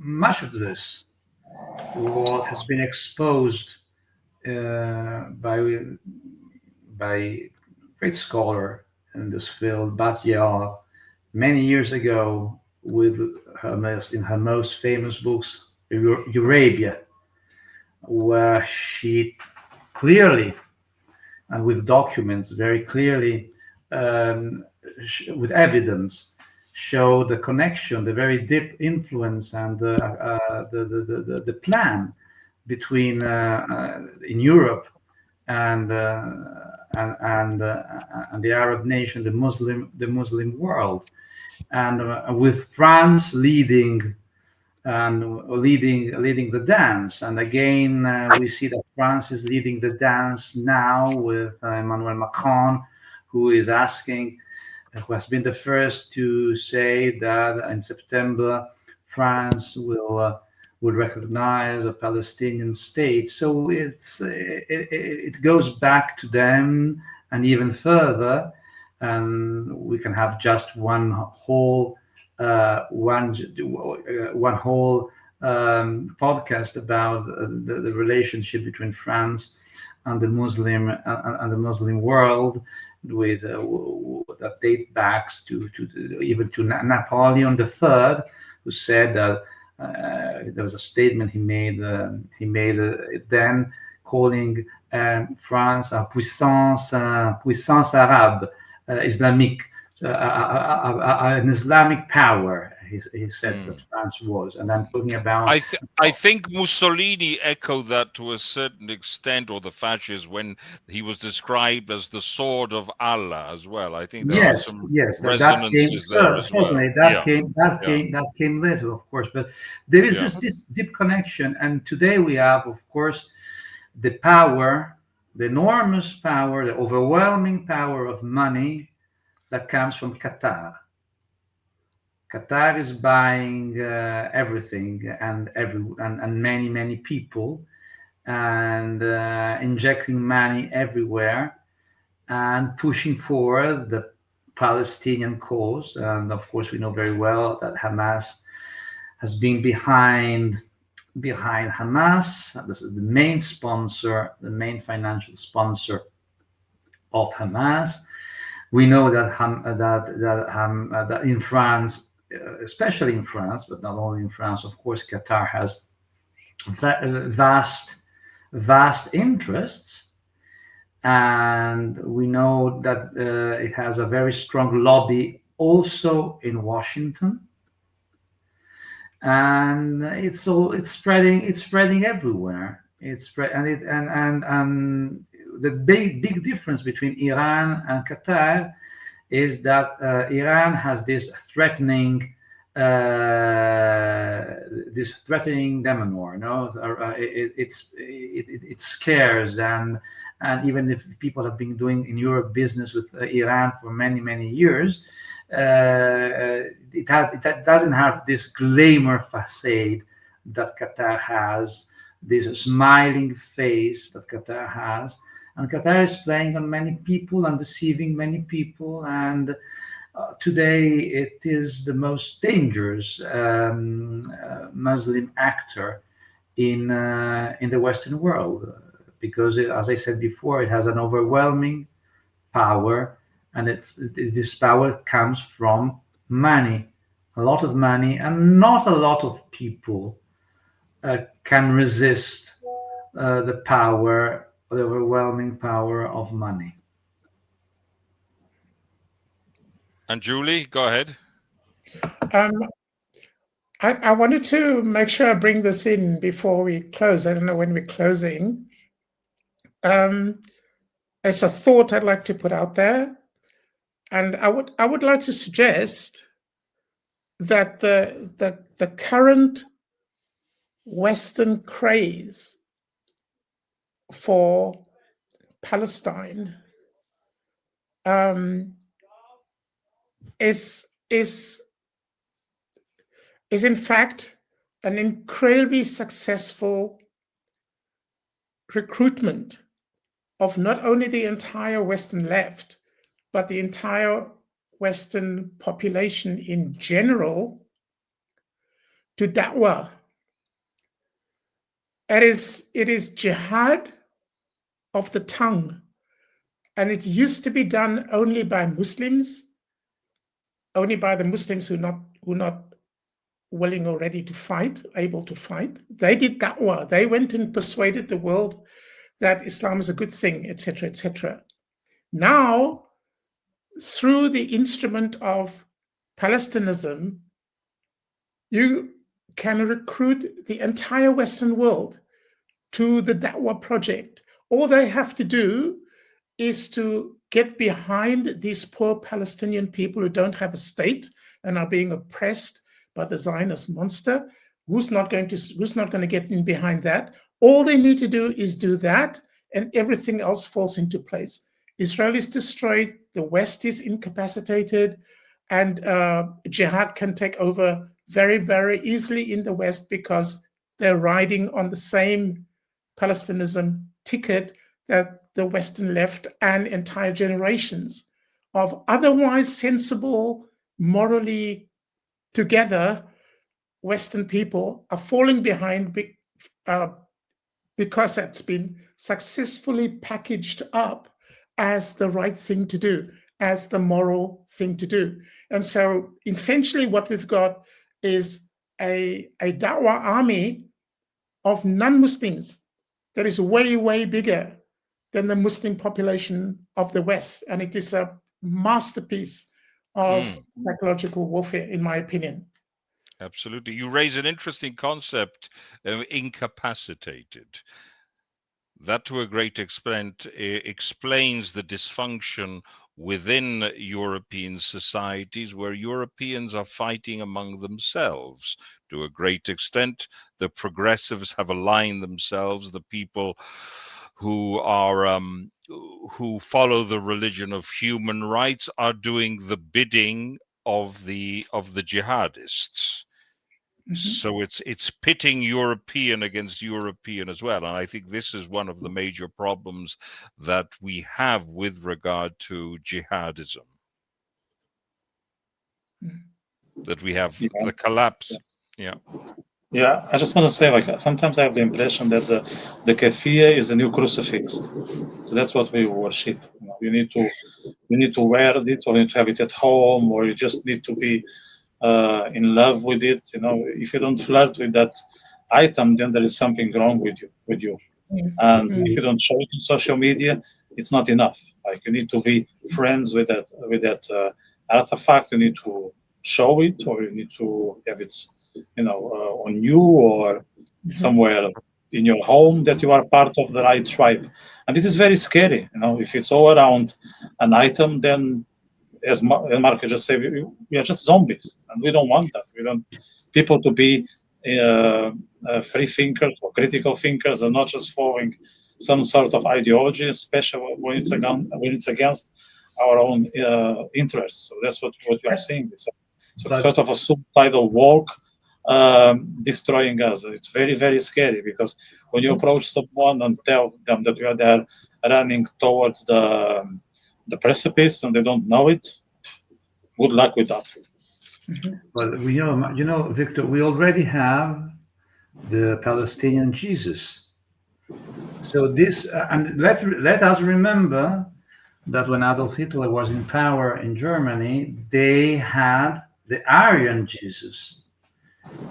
much of this, what has been exposed by great scholar in this field, Bat many years ago, with in her most famous books, Eurabia, where she clearly and with documents very clearly, with evidence, show the connection, the very deep influence, and the plan between in Europe and and the Arab nation, the Muslim world, and with France leading the dance. And again, we see that France is leading the dance now with Emmanuel Macron, who is asking, who has been the first to say that in September France will recognize a Palestinian state. So it goes back to them and even further, and we can have just one whole podcast about the relationship between France and the Muslim world, with that date back to even to Napoleon III, who said that there was a statement he made then, calling France a puissance arabe, Islamic, an Islamic power. He said that France was, and I'm talking about. I think Mussolini echoed that to a certain extent, or the fascists, when he was described as the sword of Allah as well. I think there are some resonances there as well. Certainly, that came later, of course. But there is this deep connection, and today we have, of course, the power, the enormous power, the overwhelming power of money that comes from Qatar. Qatar is buying everything and many people, and injecting money everywhere and pushing forward the Palestinian cause. And of course, we know very well that Hamas has been behind Hamas. This is the main sponsor, the main financial sponsor of Hamas. We know that in France, especially in France, but not only in France, of course, Qatar has vast interests, and we know that it has a very strong lobby also in Washington, and it's spreading everywhere. And the big difference between Iran and Qatar is that Iran has this threatening demeanor. No, it scares, and even if people have been doing in Europe business with Iran for many years, it doesn't have this glamour facade that Qatar has, this smiling face that Qatar has. And Qatar is playing on many people and deceiving many people. And today it is the most dangerous Muslim actor in the Western world, because as I said before, it has an overwhelming power, and this power comes from money, a lot of money, and not a lot of people can resist the overwhelming power of money. And Julie, go ahead. I wanted to make sure I bring this in before we close. I don't know when we're closing. It's a thought I'd like to put out there, and I would like to suggest that the current Western craze for Palestine is in fact an incredibly successful recruitment of not only the entire Western left, but the entire Western population in general to da'wah It is jihad of the tongue, and it used to be done only by Muslims, only by the Muslims who are not willing or ready to fight, able to fight. They did da'wah. They went and persuaded the world that Islam is a good thing, etc., etc. Now, through the instrument of Palestinism, you can recruit the entire Western world to the Da'wah project. All they have to do is to get behind these poor Palestinian people who don't have a state and are being oppressed by the Zionist monster. Who's not going to get in behind that? All they need to do is do that, and everything else falls into place. Israel is destroyed, the West is incapacitated, and jihad can take over very, very easily in the West because they're riding on the same Palestinism ticket that the Western left and entire generations of otherwise sensible, morally together Western people are falling behind because that's been successfully packaged up as the right thing to do, as the moral thing to do. And so essentially what we've got is a Dawah army of non-Muslims that is way, way bigger than the Muslim population of the West. And it is a masterpiece of psychological warfare, in my opinion. Absolutely. You raise an interesting concept of incapacitated. That, to a great extent, explains the dysfunction within European societies where Europeans are fighting among themselves. To a great extent, the progressives have aligned themselves, the people who are who follow the religion of human rights are doing the bidding of the jihadists. So it's pitting European against European as well. And I think this is one of the major problems that we have with regard to jihadism. That we have the collapse. Yeah, I just want to say, like, sometimes I have the impression that the keffiyeh is a new crucifix. So that's what we worship. You need to wear it, or you need to have it at home, or you just need to be in love with it. If you don't flirt with that item, then there is something wrong with you. And if you don't show it on social media, it's not enough. Like, you need to be friends with that artifact. You need to show it, or you need to have it, on you, or somewhere in your home that you are part of the right tribe. And this is very scary. If it's all around an item, then as Marco just said, we are just zombies, and we don't want that. We want people to be free thinkers or critical thinkers, and not just following some sort of ideology, especially when it's against our own interests. So that's what we are seeing. It's sort of a suicidal walk, destroying us. It's very, very scary, because when you approach someone and tell them that you are there running towards the precipice and they don't know it, good luck with that. Well, Victor, we already have the Palestinian Jesus. So this, and let us remember that when Adolf Hitler was in power in Germany, they had the Aryan Jesus.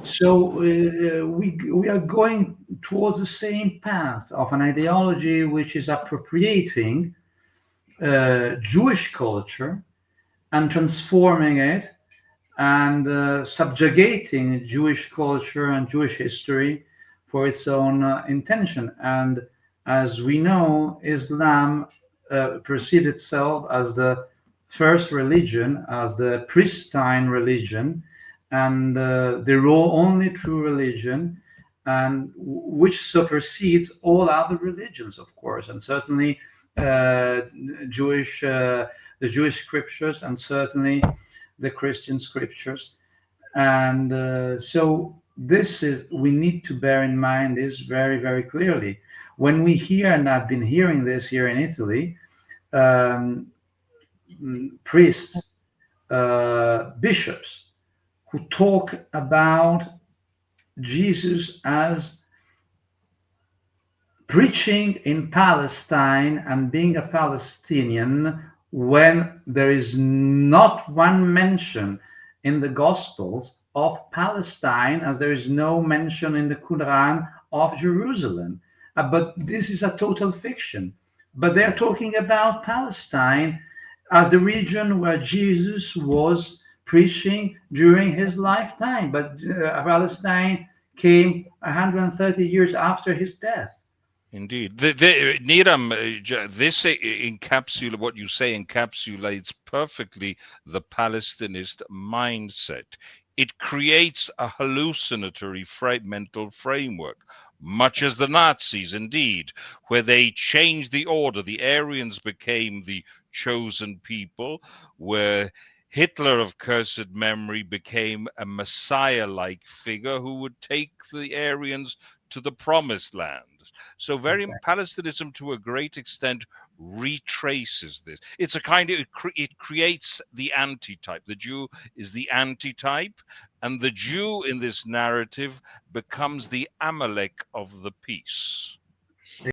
So we are going towards the same path of an ideology which is appropriating Jewish culture and transforming it and subjugating Jewish culture and Jewish history for its own intention. And as we know, Islam perceived itself as the first religion, as the pristine religion, and the only true religion, and which supersedes all other religions, of course, and certainly the Jewish scriptures, and certainly the Christian scriptures. And so we need to bear in mind this very, very clearly. When we hear, and I've been hearing this here in Italy, priests, bishops, who talk about Jesus as preaching in Palestine and being a Palestinian when there is not one mention in the Gospels of Palestine, as there is no mention in the Quran of Jerusalem. But this is a total fiction. But they're talking about Palestine as the region where Jesus was preaching during his lifetime. But Palestine came 130 years after his death. Indeed. Niram, this what you say encapsulates perfectly the Palestinist mindset. It creates a hallucinatory mental framework, much as the Nazis, indeed, where they changed the order. The Aryans became the chosen people, where Hitler of cursed memory became a Messiah-like figure who would take the Aryans to the promised land. So Palestinism, to a great extent, retraces this. It's a kind of, it creates the antitype. The Jew is the antitype, and the Jew in this narrative becomes the Amalek of the piece.